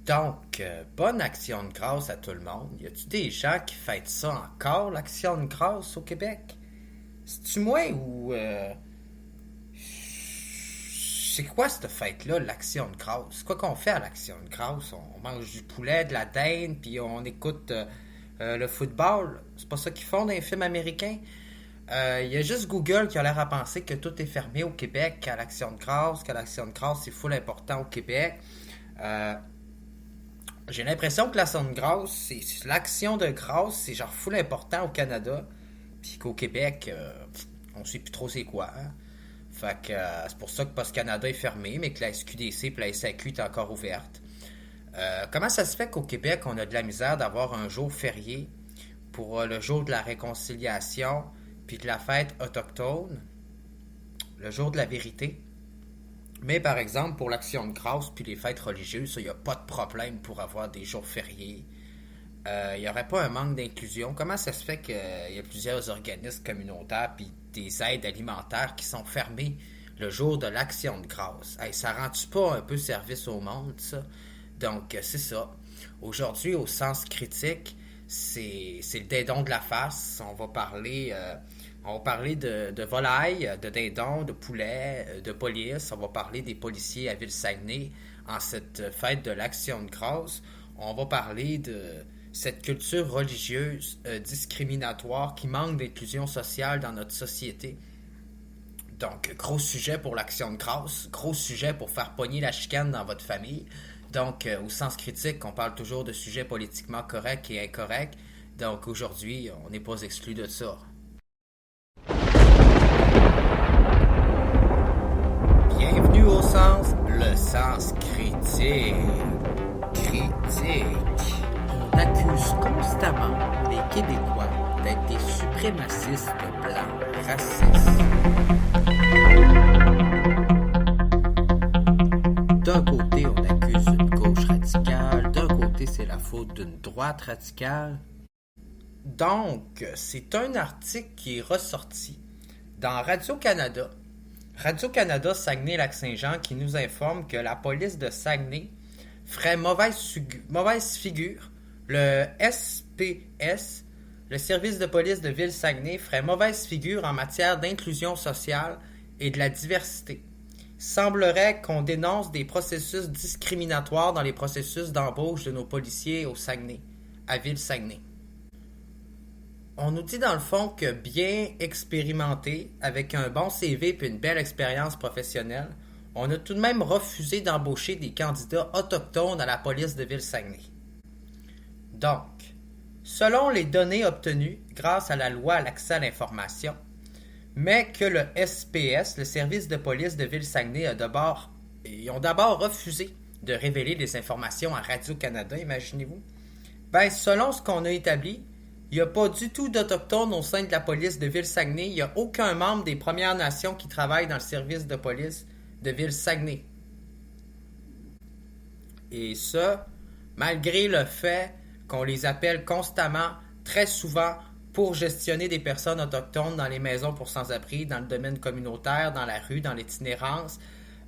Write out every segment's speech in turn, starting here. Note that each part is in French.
Donc, bonne action de grâce à tout le monde. Y a-tu des gens qui fêtent ça encore, l'action de grâce au Québec? C'est-tu moi ou c'est quoi cette fête-là, l'action de grâce? C'est quoi qu'on fait à l'action de grâce? On mange du poulet, de la dinde, puis on écoute le football. C'est pas ça qu'ils font dans les films américains. Il y a juste Google qui a l'air à penser que tout est fermé au Québec à l'action de grâce, que l'action de grâce c'est full important au Québec. Euh, j'ai l'impression que l'action de grâce, l'action de grâce, c'est genre full important au Canada, puis qu'au Québec, on sait plus trop c'est quoi, hein. Fait que c'est pour ça que Post Canada est fermé, mais que la SQDC et la SAQ est encore ouverte. Comment ça se fait qu'au Québec, on a de la misère d'avoir un jour férié pour le jour de la réconciliation, puis de la fête autochtone, le jour de la vérité? Mais par exemple, pour l'Action de grâce puis les fêtes religieuses, il n'y a pas de problème pour avoir des jours fériés. Il n'y aurait pas un manque d'inclusion. Comment ça se fait qu'il y a plusieurs organismes communautaires puis des aides alimentaires qui sont fermés le jour de l'Action de grâce? Hey, ça rend-tu pas un peu service au monde, ça? Donc, c'est ça. Aujourd'hui, au sens critique, c'est le dindon de la face. On va parler de volaille, de dindon, de poulet, de police. On va parler des policiers à Ville-Saguenay en cette fête de l'Action de grâce. On va parler de cette culture religieuse discriminatoire qui manque d'inclusion sociale dans notre société. Donc, gros sujet pour l'Action de grâce, gros sujet pour faire pogner la chicane dans votre famille. Donc, au sens critique, on parle toujours de sujets politiquement corrects et incorrects. Donc, aujourd'hui, on n'est pas exclu de ça. Bienvenue au sens, le sens critique. Critique. On accuse constamment les Québécois d'être des suprémacistes blancs, racistes. D'un côté, on accuse une gauche radicale, d'un côté, c'est la faute d'une droite radicale. Donc, c'est un article qui est ressorti dans Radio-Canada. Radio-Canada Saguenay-Lac-Saint-Jean qui nous informe que la police de Saguenay ferait mauvaise figure. Le SPS, le service de police de Ville-Saguenay, ferait mauvaise figure en matière d'inclusion sociale et de la diversité. Semblerait qu'on dénonce des processus discriminatoires dans les processus d'embauche de nos policiers au Saguenay, à Ville-Saguenay. On nous dit dans le fond que bien expérimenté, avec un bon CV et une belle expérience professionnelle, on a tout de même refusé d'embaucher des candidats autochtones à la police de Ville-Saguenay. Donc, selon les données obtenues grâce à la loi à l'accès à l'information, mais que le SPS, le service de police de Ville-Saguenay, ils ont d'abord refusé de révéler les informations à Radio-Canada, imaginez-vous. Ben, selon ce qu'on a établi, il n'y a pas du tout d'Autochtones au sein de la police de Ville-Saguenay. Il n'y a aucun membre des Premières Nations qui travaille dans le service de police de Ville-Saguenay. Et ça, malgré le fait qu'on les appelle constamment, très souvent, pour gestionner des personnes autochtones dans les maisons pour sans-abri, dans le domaine communautaire, dans la rue, dans l'itinérance.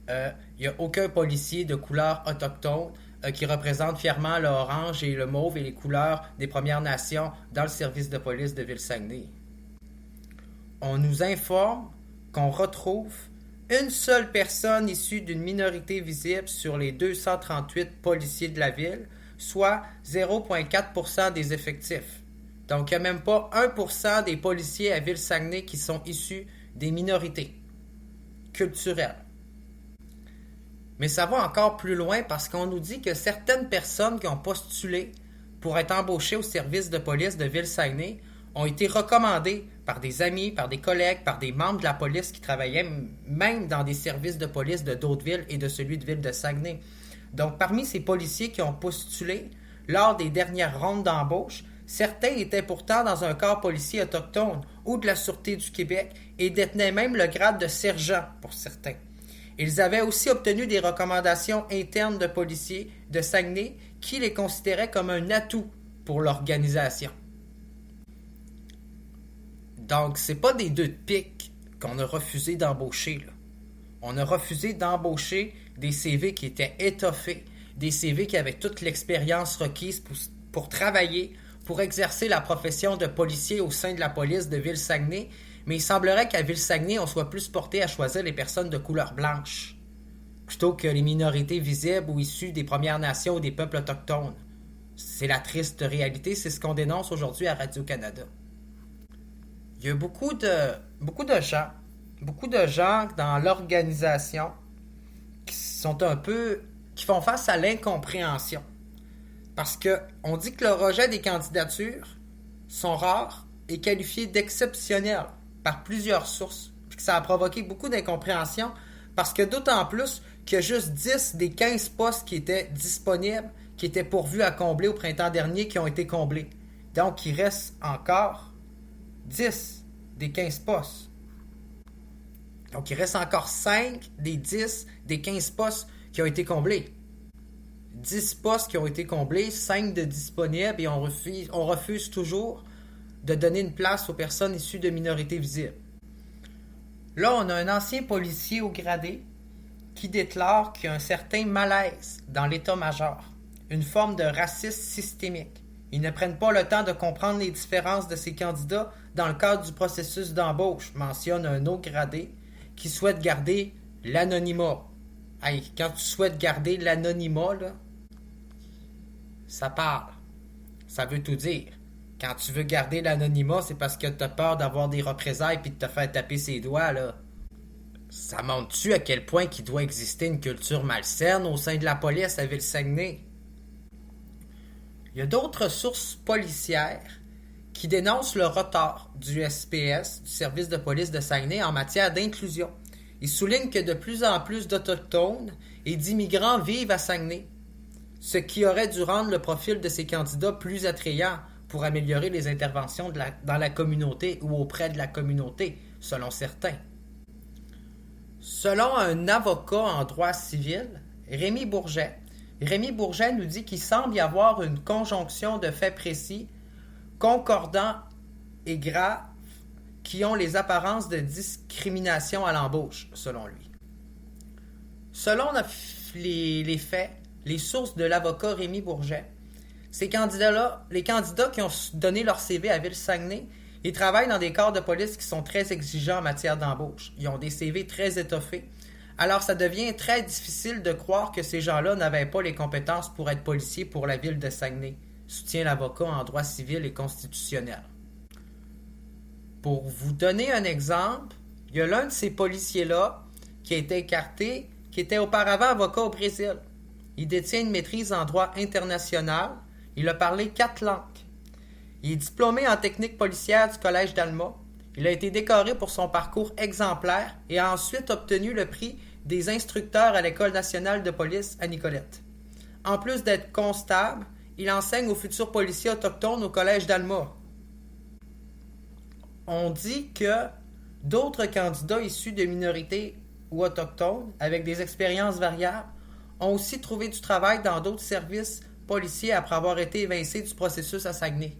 Il n'y a aucun policier de couleur autochtone qui représente fièrement l'orange et le mauve et les couleurs des Premières Nations dans le service de police de Ville-Saguenay. On nous informe qu'on retrouve une seule personne issue d'une minorité visible sur les 238 policiers de la ville, soit 0,4% des effectifs. Donc, il n'y a même pas 1% des policiers à Ville-Saguenay qui sont issus des minorités culturelles. Mais ça va encore plus loin parce qu'on nous dit que certaines personnes qui ont postulé pour être embauchées au service de police de Ville-Saguenay ont été recommandées par des amis, par des collègues, par des membres de la police qui travaillaient même dans des services de police de d'autres villes et de celui de ville de Saguenay. Donc, parmi ces policiers qui ont postulé lors des dernières rondes d'embauche, certains étaient pourtant dans un corps policier autochtone ou de la Sûreté du Québec et détenaient même le grade de sergent pour certains. Ils avaient aussi obtenu des recommandations internes de policiers de Saguenay qui les considéraient comme un atout pour l'organisation. Donc, c'est pas des deux de pique qu'on a refusé d'embaucher, là. On a refusé d'embaucher des CV qui étaient étoffés, des CV qui avaient toute l'expérience requise pour travailler, pour exercer la profession de policier au sein de la police de Ville-Saguenay, mais il semblerait qu'à Ville-Saguenay, on soit plus porté à choisir les personnes de couleur blanche, plutôt que les minorités visibles ou issues des Premières Nations ou des peuples autochtones. C'est la triste réalité, c'est ce qu'on dénonce aujourd'hui à Radio-Canada. Il y a beaucoup de gens dans l'organisation qui font face à l'incompréhension. Parce qu'on dit que le rejet des candidatures sont rares et qualifiés d'exceptionnels par plusieurs sources. Puis que ça a provoqué beaucoup d'incompréhension parce que d'autant plus qu'il y a juste 10 des 15 postes qui étaient disponibles, qui étaient pourvus à combler au printemps dernier, qui ont été comblés. Donc, il reste encore 10 des 15 postes. Donc, il reste encore 5 des 10 des 15 postes qui ont été comblés. 10 postes qui ont été comblés, 5 de disponibles et on refuse toujours de donner une place aux personnes issues de minorités visibles. Là, on a un ancien policier au gradé qui déclare qu'il y a un certain malaise dans l'état-major, une forme de racisme systémique. Ils ne prennent pas le temps de comprendre les différences de ces candidats dans le cadre du processus d'embauche, mentionne un haut gradé qui souhaite garder l'anonymat. Hey, quand tu souhaites garder l'anonymat, là, ça parle. Ça veut tout dire. Quand tu veux garder l'anonymat, c'est parce que tu as peur d'avoir des représailles puis de te faire taper ses doigts, là. Ça montre-tu à quel point qu'il doit exister une culture malsaine au sein de la police à Ville-Saguenay? Il y a d'autres sources policières qui dénoncent le retard du SPS, du service de police de Saguenay, en matière d'inclusion. Ils soulignent que de plus en plus d'Autochtones et d'immigrants vivent à Saguenay, ce qui aurait dû rendre le profil de ces candidats plus attrayant pour améliorer les interventions dans la communauté ou auprès de la communauté, selon certains. Selon un avocat en droit civil, Rémi Bourget nous dit qu'il semble y avoir une conjonction de faits précis, concordants et graves, qui ont les apparences de discrimination à l'embauche, selon lui. Selon les faits, les sources de l'avocat Rémi Bourget, les candidats qui ont donné leur CV à Ville-Saguenay, ils travaillent dans des corps de police qui sont très exigeants en matière d'embauche. Ils ont des CV très étoffés. Alors, ça devient très difficile de croire que ces gens-là n'avaient pas les compétences pour être policiers pour la ville de Saguenay, soutient l'avocat en droit civil et constitutionnel. Pour vous donner un exemple, il y a l'un de ces policiers-là qui a été écarté, qui était auparavant avocat au Brésil. Il détient une maîtrise en droit international. Il a parlé 4 langues. Il est diplômé en technique policière du Collège d'Alma. Il a été décoré pour son parcours exemplaire et a ensuite obtenu le prix des instructeurs à l'École nationale de police à Nicolette. En plus d'être constable, il enseigne aux futurs policiers autochtones au Collège d'Alma. On dit que d'autres candidats issus de minorités ou autochtones, avec des expériences variables, ont aussi trouvé du travail dans d'autres services policiers après avoir été évincés du processus à Saguenay.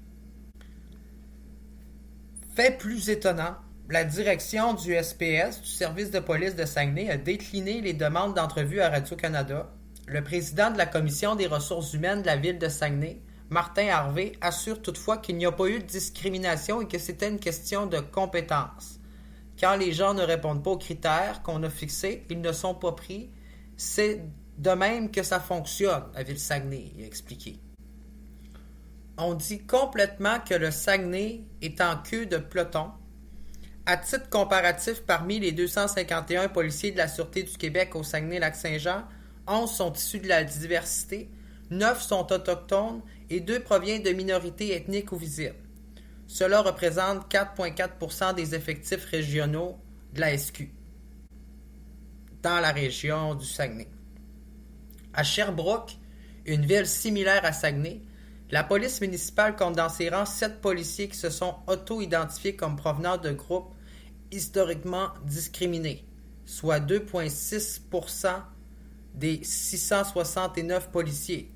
Fait plus étonnant, la direction du SPS, du service de police de Saguenay, a décliné les demandes d'entrevue à Radio-Canada. Le président de la Commission des ressources humaines de la ville de Saguenay, Martin Harvey, assure toutefois qu'il n'y a pas eu de discrimination et que c'était une question de compétence. Quand les gens ne répondent pas aux critères qu'on a fixés, ils ne sont pas pris. C'est de même que ça fonctionne à Ville-Saguenay, il a expliqué. On dit complètement que le Saguenay est en queue de peloton. À titre comparatif, parmi les 251 policiers de la Sûreté du Québec au Saguenay-Lac-Saint-Jean, 11 sont issus de la diversité, 9 sont autochtones et 2 proviennent de minorités ethniques ou visibles. Cela représente 4,4% des effectifs régionaux de la SQ dans la région du Saguenay. À Sherbrooke, une ville similaire à Saguenay, la police municipale compte dans ses rangs 7 policiers qui se sont auto-identifiés comme provenant de groupes historiquement discriminés, soit 2,6% des 669 policiers.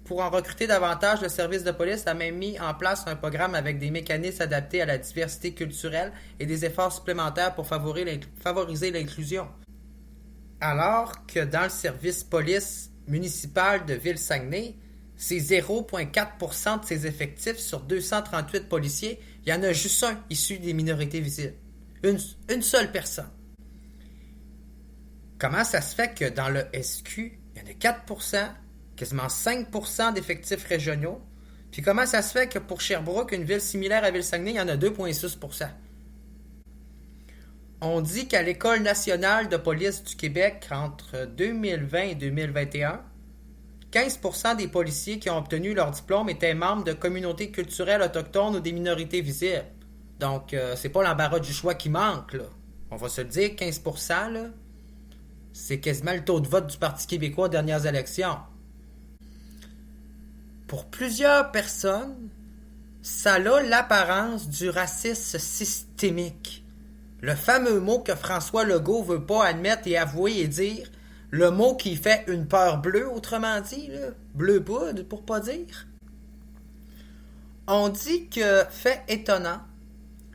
Pour en recruter davantage, le service de police a même mis en place un programme avec des mécanismes adaptés à la diversité culturelle et des efforts supplémentaires pour favoriser l'inclusion. Alors que dans le service police municipale de Ville-Saguenay, c'est 0,4% de ses effectifs sur 238 policiers. Il y en a juste un issu des minorités visibles. Une seule personne. Comment ça se fait que dans le SQ, il y en a 4%, quasiment 5% d'effectifs régionaux, puis comment ça se fait que pour Sherbrooke, une ville similaire à Ville-Saguenay, il y en a 2,6%? On dit qu'à l'École nationale de police du Québec, entre 2020 et 2021, 15% des policiers qui ont obtenu leur diplôme étaient membres de communautés culturelles autochtones ou des minorités visibles. Donc, c'est pas l'embarras du choix qui manque, là. On va se le dire, 15%, là, c'est quasiment le taux de vote du Parti québécois aux dernières élections. Pour plusieurs personnes, ça a l'apparence du racisme systémique. Le fameux mot que François Legault veut pas admettre et avouer et dire, le mot qui fait une peur bleue, autrement dit, là, bleu poudre pour pas dire. On dit que, fait étonnant,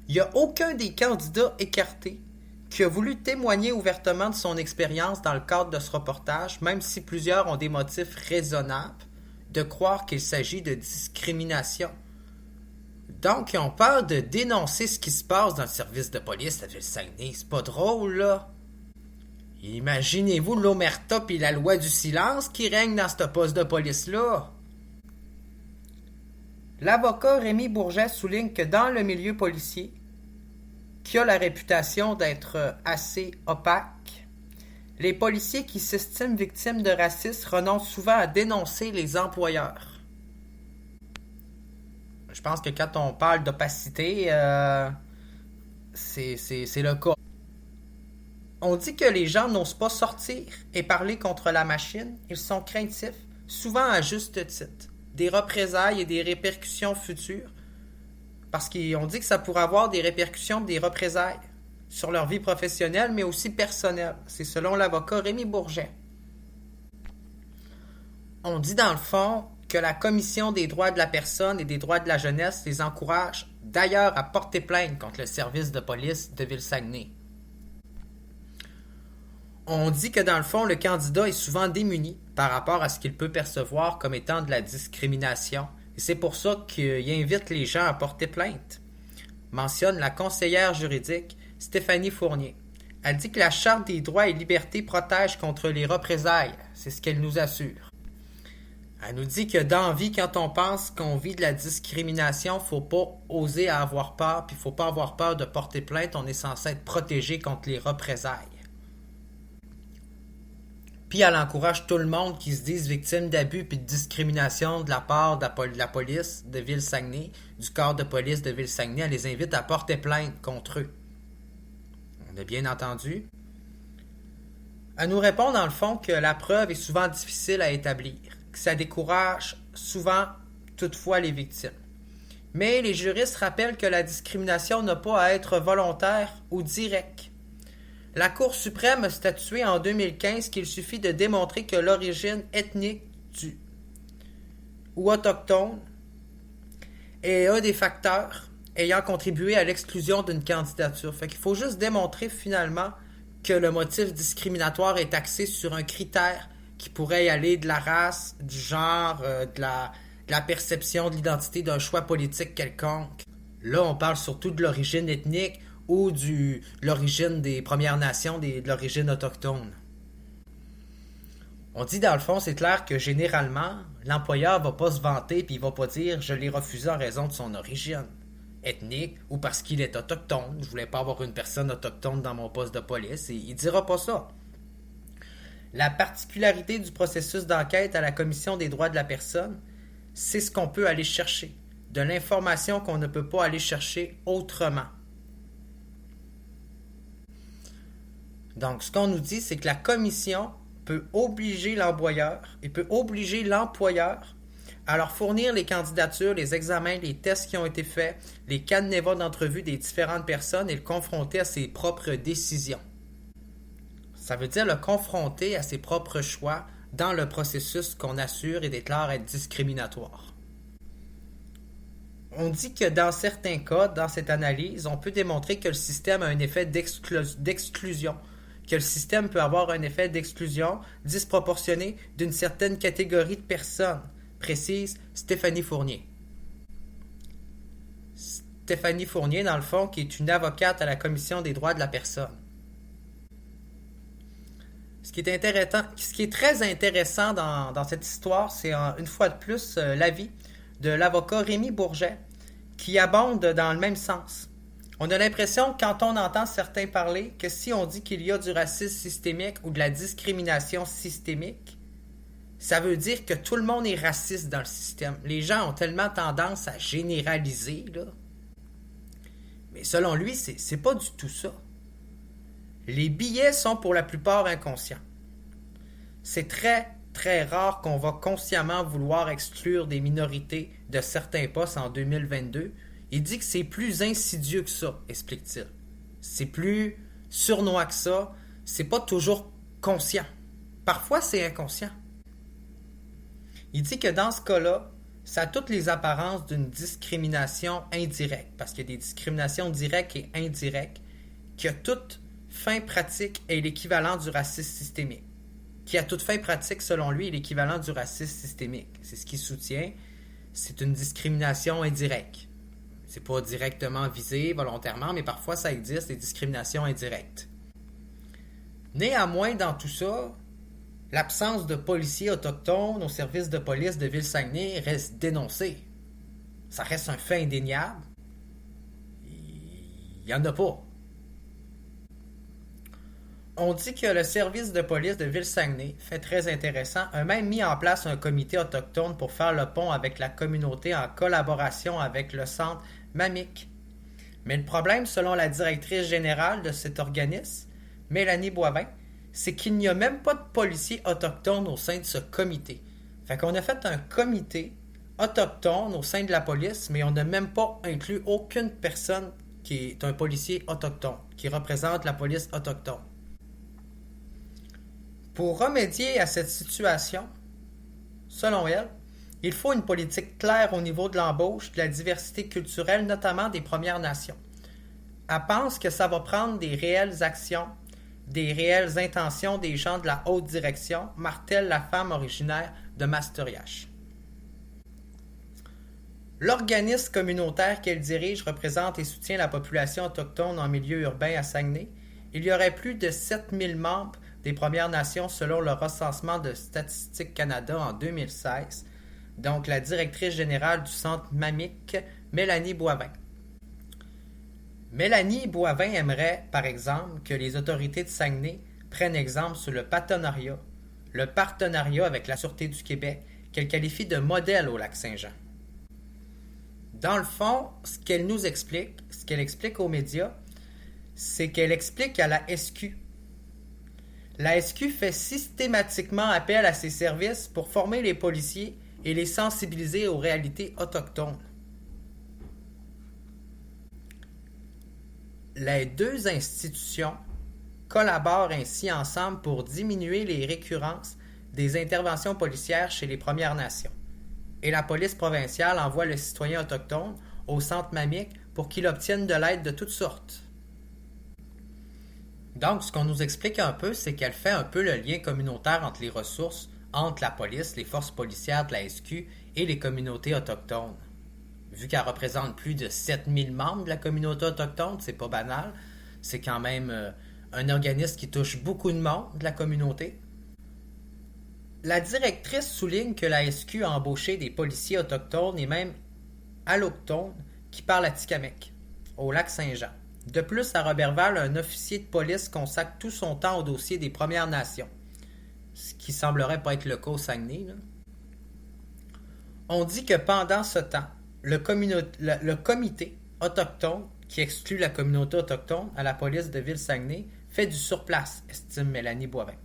il n'y a aucun des candidats écartés qui a voulu témoigner ouvertement de son expérience dans le cadre de ce reportage, même si plusieurs ont des motifs raisonnables de croire qu'il s'agit de discrimination. Donc, ils ont peur de dénoncer ce qui se passe dans le service de police à Ville-Saguenay. C'est pas drôle, là. Imaginez-vous l'omerta puis la loi du silence qui règne dans ce poste de police-là. L'avocat Rémi Bourget souligne que dans le milieu policier, qui a la réputation d'être assez opaque, les policiers qui s'estiment victimes de racisme renoncent souvent à dénoncer les employeurs. Je pense que quand on parle d'opacité, c'est le cas. On dit que les gens n'osent pas sortir et parler contre la machine. Ils sont craintifs, souvent à juste titre, des représailles et des répercussions futures. Parce qu'on dit que ça pourrait avoir des répercussions, des représailles sur leur vie professionnelle, mais aussi personnelle. C'est selon l'avocat Rémi Bourget. On dit dans le fond que la Commission des droits de la personne et des droits de la jeunesse les encourage d'ailleurs à porter plainte contre le service de police de Ville-Saguenay. On dit que dans le fond, le candidat est souvent démuni par rapport à ce qu'il peut percevoir comme étant de la discrimination. Et c'est pour ça qu'il invite les gens à porter plainte. Mentionne la conseillère juridique Stéphanie Fournier. Elle dit que la Charte des droits et libertés protège contre les représailles. C'est ce qu'elle nous assure. Elle nous dit que dans la vie, quand on pense qu'on vit de la discrimination, faut pas oser à avoir peur, puis faut pas avoir peur de porter plainte. On est censé être protégé contre les représailles. Puis elle encourage tout le monde qui se dise victime d'abus puis de discrimination de la part de la police de Ville-Saguenay, du corps de police de Ville-Saguenay. Elle les invite à porter plainte contre eux. On a bien entendu. Elle nous répond dans le fond que la preuve est souvent difficile à établir, que ça décourage souvent toutefois les victimes. Mais les juristes rappellent que la discrimination n'a pas à être volontaire ou directe. La Cour suprême a statué en 2015 qu'il suffit de démontrer que l'origine ethnique ou autochtone est un des facteurs ayant contribué à l'exclusion d'une candidature. Fait qu'il faut juste démontrer finalement que le motif discriminatoire est axé sur un critère qui pourrait y aller de la race, du genre, de la perception de l'identité d'un choix politique quelconque. Là, on parle surtout de l'origine ethnique ou de l'origine des Premières Nations, de l'origine autochtone. On dit dans le fond, c'est clair que généralement, l'employeur va pas se vanter puis il va pas dire « je l'ai refusé en raison de son origine ethnique ou parce qu'il est autochtone, je voulais pas avoir une personne autochtone dans mon poste de police » et il dira pas ça. La particularité du processus d'enquête à la Commission des droits de la personne, c'est ce qu'on peut aller chercher, de l'information qu'on ne peut pas aller chercher autrement. Donc, ce qu'on nous dit, c'est que la commission peut obliger l'employeur et peut obliger l'employeur à leur fournir les candidatures, les examens, les tests qui ont été faits, les canevas d'entrevue des différentes personnes et le confronter à ses propres décisions. Ça veut dire le confronter à ses propres choix dans le processus qu'on assure et déclare être discriminatoire. On dit que dans certains cas, dans cette analyse, on peut démontrer que le système a un effet d'exclusion, que le système peut avoir un effet d'exclusion disproportionné d'une certaine catégorie de personnes, précise Stéphanie Fournier. Stéphanie Fournier, dans le fond, qui est une avocate à la Commission des droits de la personne. Ce qui est très intéressant dans cette histoire, c'est une fois de plus l'avis de l'avocat Rémi Bourget, qui abonde dans le même sens. On a l'impression, quand on entend certains parler, que si on dit qu'il y a du racisme systémique ou de la discrimination systémique, ça veut dire que tout le monde est raciste dans le système. Les gens ont tellement tendance à généraliser, là. Mais selon lui, c'est pas du tout ça. Les biais sont pour la plupart inconscients. C'est très, très rare qu'on va consciemment vouloir exclure des minorités de certains postes en 2022. Il dit que c'est plus insidieux que ça, explique-t-il. C'est plus sournois que ça. C'est pas toujours conscient. Parfois, c'est inconscient. Il dit que dans ce cas-là, ça a toutes les apparences d'une discrimination indirecte, parce qu'il y a des discriminations directes et indirectes, qui a toute fin pratique est l'équivalent du racisme systémique. Qui à toute fin pratique, selon lui, est l'équivalent du racisme systémique. C'est ce qu'il soutient. C'est une discrimination indirecte. C'est pas directement visé volontairement, mais parfois ça existe, des discriminations indirectes. Néanmoins, dans tout ça, l'absence de policiers autochtones au service de police de Ville-Saguenay reste dénoncée. Ça reste un fait indéniable. Il n'y en a pas. On dit que le service de police de Ville-Saguenay, fait très intéressant, a même mis en place un comité autochtone pour faire le pont avec la communauté en collaboration avec le centre MAMIC. Mais le problème, selon la directrice générale de cet organisme, Mélanie Boivin, c'est qu'il n'y a même pas de policiers autochtones au sein de ce comité. Fait qu'on a fait un comité autochtone au sein de la police, mais on n'a même pas inclus aucune personne qui est un policier autochtone, qui représente la police autochtone. Pour remédier à cette situation, selon elle, il faut une politique claire au niveau de l'embauche, de la diversité culturelle, notamment des Premières Nations. Elle pense que ça va prendre des réelles actions, des réelles intentions des gens de la haute direction, martèle la femme originaire de Mastoriache. L'organisme communautaire qu'elle dirige représente et soutient la population autochtone en milieu urbain à Saguenay. Il y aurait plus de 7000 membres des Premières Nations selon le recensement de Statistique Canada en 2016, donc la directrice générale du centre MAMIC, Mélanie Boivin. Mélanie Boivin aimerait, par exemple, que les autorités de Saguenay prennent exemple sur le partenariat avec la Sûreté du Québec, qu'elle qualifie de modèle au Lac-Saint-Jean. Dans le fond, ce qu'elle explique aux médias, c'est qu'elle explique à la SQ. La SQ fait systématiquement appel à ses services pour former les policiers et les sensibiliser aux réalités autochtones. Les deux institutions collaborent ainsi ensemble pour diminuer les récurrences des interventions policières chez les Premières Nations. Et la police provinciale envoie le citoyen autochtone au centre MAMIC pour qu'il obtienne de l'aide de toutes sortes. Donc, ce qu'on nous explique un peu, c'est qu'elle fait un peu le lien communautaire entre les ressources, entre la police, les forces policières de la SQ et les communautés autochtones. Vu qu'elle représente plus de 7000 membres de la communauté autochtone, c'est pas banal, c'est quand même un organisme qui touche beaucoup de monde de la communauté. La directrice souligne que la SQ a embauché des policiers autochtones et même allochtones qui parlent atikamekw, au Lac-Saint-Jean. De plus, à Roberval, un officier de police consacre tout son temps au dossier des Premières Nations, ce qui semblerait pas être le cas au Saguenay, là. On dit que pendant ce temps, le comité autochtone, qui exclut la communauté autochtone à la police de Ville-Saguenay, fait du surplace, estime Mélanie Boivin.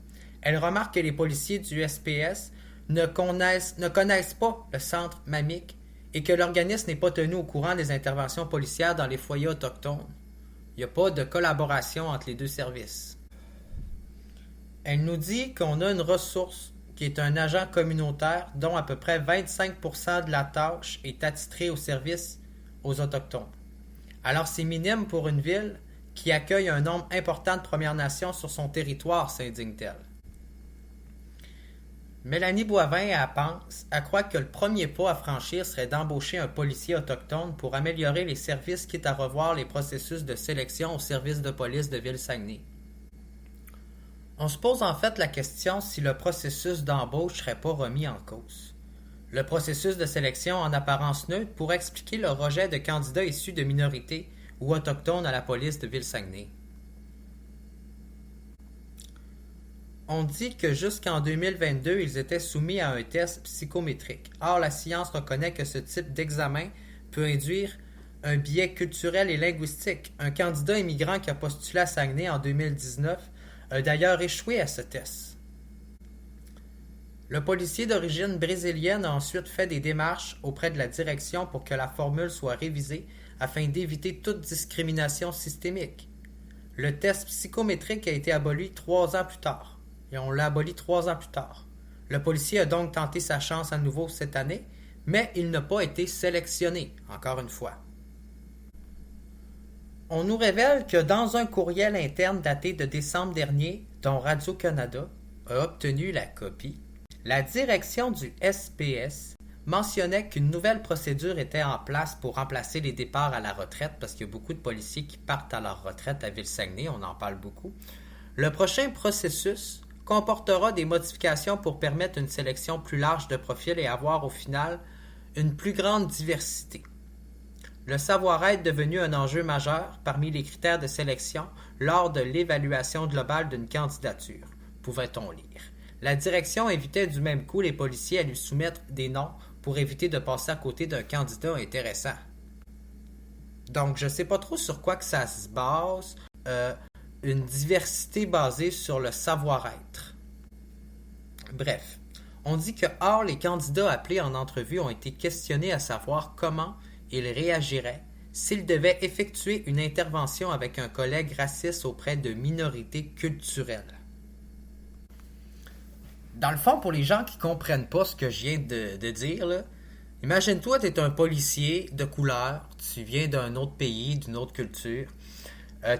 Elle remarque que les policiers du SPS ne connaissent pas le centre MAMIC et que l'organisme n'est pas tenu au courant des interventions policières dans les foyers autochtones. Il n'y a pas de collaboration entre les deux services. Elle nous dit qu'on a une ressource qui est un agent communautaire dont à peu près 25% de la tâche est attitrée au service aux Autochtones. Alors c'est minime pour une ville qui accueille un nombre important de Premières Nations sur son territoire, s'indigne-t-elle. Mélanie Boivin, elle croit que le premier pas à franchir serait d'embaucher un policier autochtone pour améliorer les services, quitte à revoir les processus de sélection au service de police de Ville-Saguenay. On se pose en fait la question si le processus d'embauche ne serait pas remis en cause. Le processus de sélection en apparence neutre pourrait expliquer le rejet de candidats issus de minorités ou autochtones à la police de Ville-Saguenay. On dit que jusqu'en 2022, ils étaient soumis à un test psychométrique. Or, la science reconnaît que ce type d'examen peut induire un biais culturel et linguistique. Un candidat immigrant qui a postulé à Saguenay en 2019 a d'ailleurs échoué à ce test. Le policier d'origine brésilienne a ensuite fait des démarches auprès de la direction pour que la formule soit révisée afin d'éviter toute discrimination systémique. Le test psychométrique a été aboli 3 ans plus tard. Et on l'a aboli 3 ans plus tard. Le policier a donc tenté sa chance à nouveau cette année, mais il n'a pas été sélectionné, encore une fois. On nous révèle que dans un courriel interne daté de décembre dernier, dont Radio-Canada a obtenu la copie, la direction du SPS mentionnait qu'une nouvelle procédure était en place pour remplacer les départs à la retraite, parce qu'il y a beaucoup de policiers qui partent à leur retraite à Ville-Saguenay, on en parle beaucoup. Le prochain processus comportera des modifications pour permettre une sélection plus large de profils et avoir au final une plus grande diversité. Le savoir-être est devenu un enjeu majeur parmi les critères de sélection lors de l'évaluation globale d'une candidature, pouvait-on lire. La direction invitait du même coup les policiers à lui soumettre des noms pour éviter de passer à côté d'un candidat intéressant. Donc, je ne sais pas trop sur quoi que ça se base. Une diversité basée sur le savoir-être. Bref, on dit que or les candidats appelés en entrevue ont été questionnés à savoir comment ils réagiraient s'ils devaient effectuer une intervention avec un collègue raciste auprès de minorités culturelles. Dans le fond, pour les gens qui ne comprennent pas ce que je viens de dire, là, imagine-toi, tu es un policier de couleur, tu viens d'un autre pays, d'une autre culture,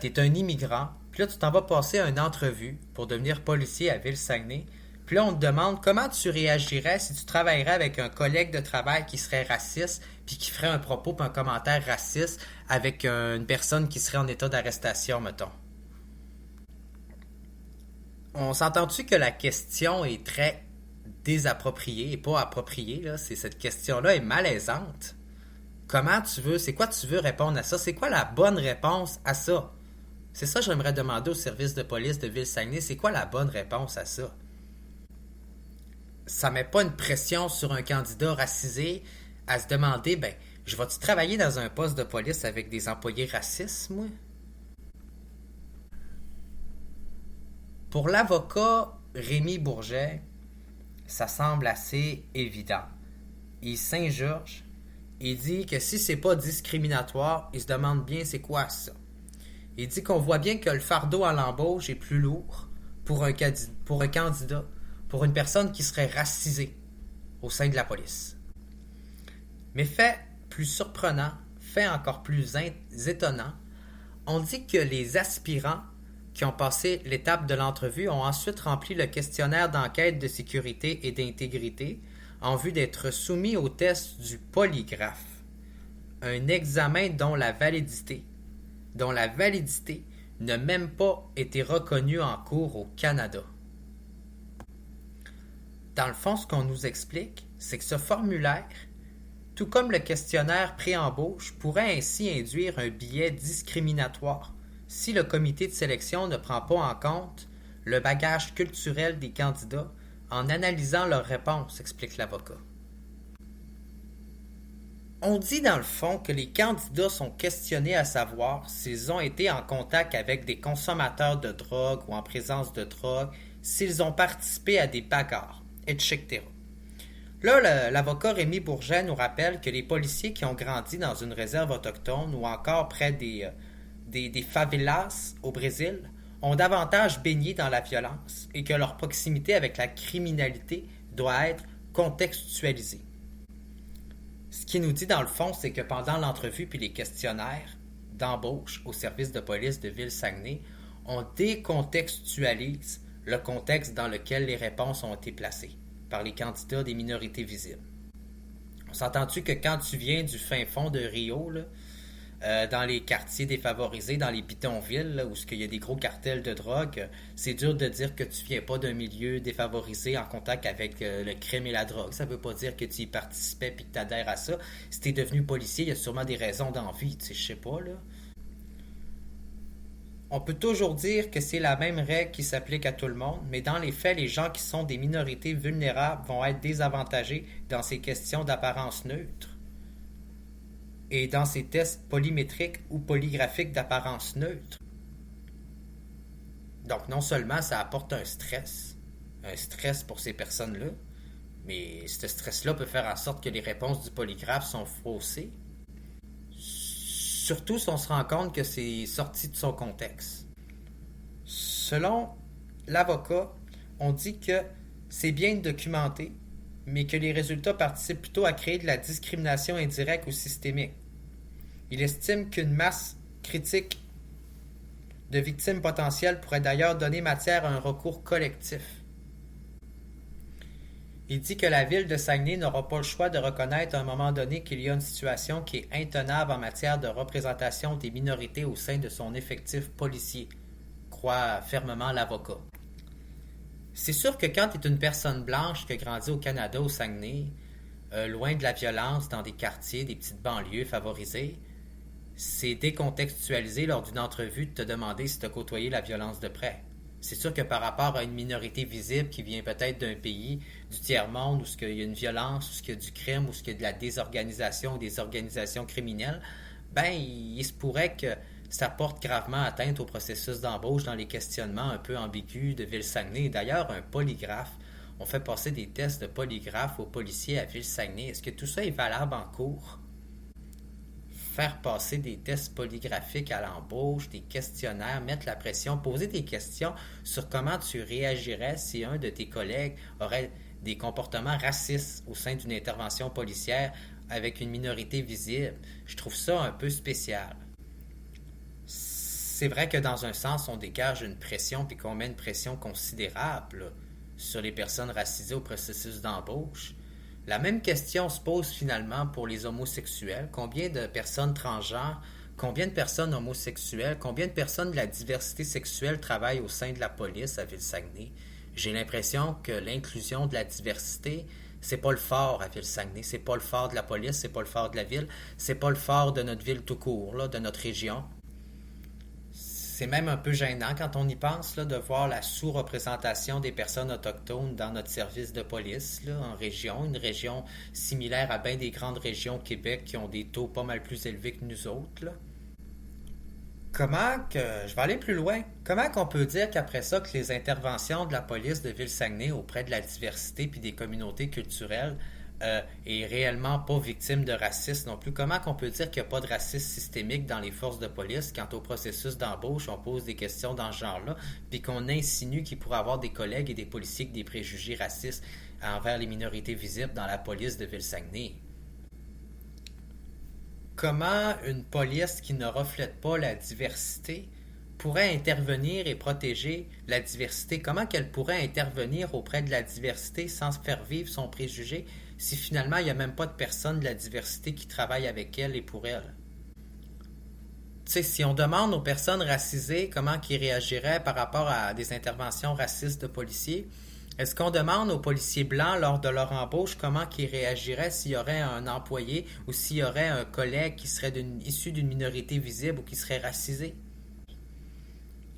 tu es un immigrant, puis là, tu t'en vas passer à une entrevue pour devenir policier à Ville-Saguenay. Puis là, on te demande comment tu réagirais si tu travaillerais avec un collègue de travail qui serait raciste, puis qui ferait un propos puis un commentaire raciste avec une personne qui serait en état d'arrestation, mettons. On s'entend-tu que la question est très désappropriée et pas appropriée, là? Cette question-là est malaisante. Comment tu veux, c'est quoi tu veux répondre à ça? C'est quoi la bonne réponse à ça? C'est ça que j'aimerais demander au service de police de Ville-Saguenay. C'est quoi la bonne réponse à ça? Ça met pas une pression sur un candidat racisé à se demander, je vais-tu travailler dans un poste de police avec des employés racistes, moi? Pour l'avocat Rémi Bourget, ça semble assez évident. Il s'injurge, il dit que si c'est pas discriminatoire, il se demande bien c'est quoi ça. Il dit qu'on voit bien que le fardeau à l'embauche est plus lourd pour un candidat, pour une personne qui serait racisée au sein de la police. Mais fait plus surprenant, fait encore plus étonnant, on dit que les aspirants qui ont passé l'étape de l'entrevue ont ensuite rempli le questionnaire d'enquête de sécurité et d'intégrité en vue d'être soumis au test du polygraphe, un examen dont la validité n'a même pas été reconnue en cours au Canada. Dans le fond, ce qu'on nous explique, c'est que ce formulaire, tout comme le questionnaire pré-embauche, pourrait ainsi induire un biais discriminatoire si le comité de sélection ne prend pas en compte le bagage culturel des candidats en analysant leurs réponses, explique l'avocat. On dit dans le fond que les candidats sont questionnés à savoir s'ils ont été en contact avec des consommateurs de drogue ou en présence de drogue, s'ils ont participé à des bagarres, etc. Là, l'avocat Rémi Bourget nous rappelle que les policiers qui ont grandi dans une réserve autochtone ou encore près des favelas au Brésil ont davantage baigné dans la violence et que leur proximité avec la criminalité doit être contextualisée. Ce qu'il nous dit dans le fond, c'est que pendant l'entrevue puis les questionnaires, d'embauche au service de police de Ville-Saguenay, on décontextualise le contexte dans lequel les réponses ont été placées par les candidats des minorités visibles. On s'entend-tu que quand tu viens du fin fond de Rio, là, dans les quartiers défavorisés, dans les bidonvilles, là, où il y a des gros cartels de drogue, c'est dur de dire que tu viens pas d'un milieu défavorisé en contact avec le crime et la drogue. Ça veut pas dire que tu y participais et que tu adhères à ça. Si tu es devenu policier, il y a sûrement des raisons d'envie, tu sais, je sais pas, là. On peut toujours dire que c'est la même règle qui s'applique à tout le monde, mais dans les faits, les gens qui sont des minorités vulnérables vont être désavantagés dans ces questions d'apparence neutre et dans ces tests polymétriques ou polygraphiques d'apparence neutre. Donc non seulement ça apporte un stress pour ces personnes-là, mais ce stress-là peut faire en sorte que les réponses du polygraphe sont faussées, surtout si on se rend compte que c'est sorti de son contexte. Selon l'avocat, on dit que c'est bien de documenter, mais que les résultats participent plutôt à créer de la discrimination indirecte ou systémique. Il estime qu'une masse critique de victimes potentielles pourrait d'ailleurs donner matière à un recours collectif. Il dit que la ville de Saguenay n'aura pas le choix de reconnaître à un moment donné qu'il y a une situation qui est intenable en matière de représentation des minorités au sein de son effectif policier, croit fermement l'avocat. C'est sûr que quand tu es une personne blanche qui a grandi au Canada, au Saguenay, loin de la violence dans des quartiers, des petites banlieues favorisées, c'est décontextualisé lors d'une entrevue de te demander si tu as côtoyé la violence de près. C'est sûr que par rapport à une minorité visible qui vient peut-être d'un pays du tiers-monde où il y a une violence, où il y a du crime, où il y a de la désorganisation ou des organisations criminelles, ben il se pourrait que ça porte gravement atteinte au processus d'embauche dans les questionnements un peu ambigus de Ville-Saguenay. D'ailleurs, un polygraphe, on fait passer des tests de polygraphe aux policiers à Ville-Saguenay. Est-ce que tout ça est valable en cours? Faire passer des tests polygraphiques à l'embauche, des questionnaires, mettre la pression, poser des questions sur comment tu réagirais si un de tes collègues aurait des comportements racistes au sein d'une intervention policière avec une minorité visible. Je trouve ça un peu spécial. C'est vrai que dans un sens, on dégage une pression puis qu'on met une pression considérable là, sur les personnes racisées au processus d'embauche. La même question se pose finalement pour les homosexuels. Combien de personnes transgenres, combien de personnes homosexuelles, combien de personnes de la diversité sexuelle travaillent au sein de la police à Ville-Saguenay? J'ai l'impression que l'inclusion de la diversité, c'est pas le fort à Ville-Saguenay, c'est pas le fort de la police, c'est pas le fort de la ville, c'est pas le fort de notre ville tout court, là, de notre région. C'est même un peu gênant quand on y pense là, de voir la sous-représentation des personnes autochtones dans notre service de police là, en région, une région similaire à bien des grandes régions au Québec qui ont des taux pas mal plus élevés que nous autres. Là. Je vais aller plus loin, comment qu'on peut dire qu'après ça que les interventions de la police de Ville-Saguenay auprès de la diversité puis des communautés culturelles est réellement pas victime de racisme non plus. Comment qu'on peut dire qu'il n'y a pas de racisme systémique dans les forces de police quand au processus d'embauche, on pose des questions dans ce genre-là, puis qu'on insinue qu'il pourrait avoir des collègues et des policiers avec des préjugés racistes envers les minorités visibles dans la police de Ville-Saguenay? Comment une police qui ne reflète pas la diversité pourrait intervenir et protéger la diversité? Comment qu'elle pourrait intervenir auprès de la diversité sans faire vivre son préjugé si finalement il n'y a même pas de personne de la diversité qui travaille avec elle et pour elle? Tu sais, si on demande aux personnes racisées comment ils réagiraient par rapport à des interventions racistes de policiers, est-ce qu'on demande aux policiers blancs lors de leur embauche comment ils réagiraient s'il y aurait un employé ou s'il y aurait un collègue qui serait issu d'une minorité visible ou qui serait racisé?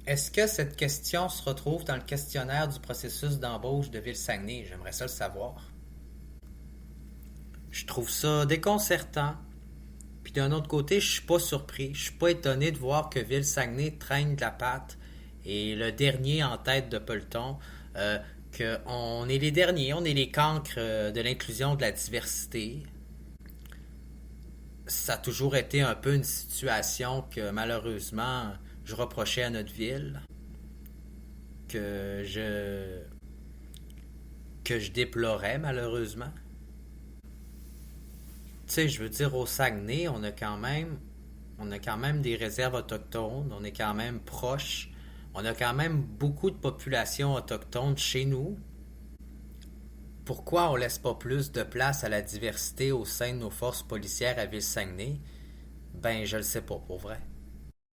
Est-ce que cette question se retrouve dans le questionnaire du processus d'embauche de Ville-Saguenay? J'aimerais ça le savoir. Je trouve ça déconcertant. Puis d'un autre côté, je suis pas surpris. Je suis pas étonné de voir que Ville-Saguenay traîne de la patte et le dernier en tête de peloton. Qu'on est les derniers, on est les cancres de l'inclusion de la diversité. Ça a toujours été un peu une situation que malheureusement je reprochais à notre ville, que je déplorais malheureusement. Tu sais, je veux dire, au Saguenay, on a quand même On a quand même des réserves autochtones, on est quand même proche. On a quand même beaucoup de populations autochtones chez nous. Pourquoi on laisse pas plus de place à la diversité au sein de nos forces policières à Ville-Saguenay? Ben, je le sais pas pour vrai.